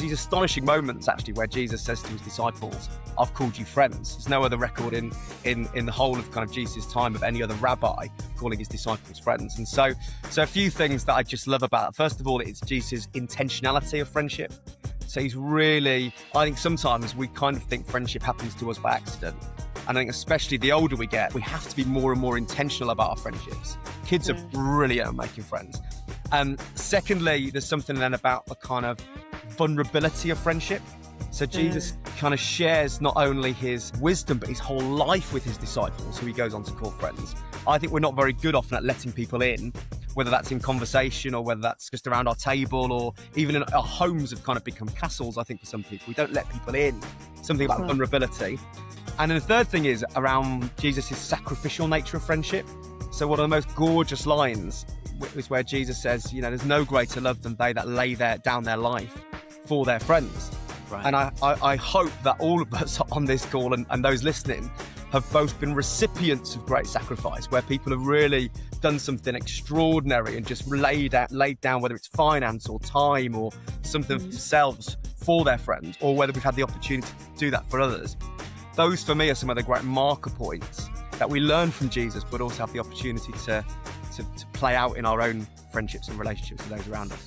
these astonishing moments, actually, where Jesus says to his disciples, I've called you friends. There's no other record in the whole of kind of Jesus' time of any other rabbi calling his disciples friends. And so a few things that I just love about it. First of all, it's Jesus' intentionality of friendship. So he's really, I think sometimes we kind of think friendship happens to us by accident. And I think especially the older we get, we have to be more and more intentional about our friendships. Kids are brilliant at making friends. Secondly, there's something then about the kind of vulnerability of friendship. So Jesus kind of shares not only his wisdom, but his whole life with his disciples, who he goes on to call friends. I think we're not very good often at letting people in, whether that's in conversation or whether that's just around our table or even in our homes have kind of become castles, I think, for some people. We don't let people in. Something about vulnerability. And then the third thing is around Jesus' sacrificial nature of friendship. So one of the most gorgeous lines is where Jesus says, you know, there's no greater love than they that lay down their life for their friends. Right. And I hope that all of us on this call and those listening have both been recipients of great sacrifice, where people have really done something extraordinary and just laid down, whether it's finance or time or something for themselves for their friends, or whether we've had the opportunity to do that for others. Those, for me, are some of the great marker points that we learn from Jesus, but also have the opportunity to play out in our own friendships and relationships with those around us.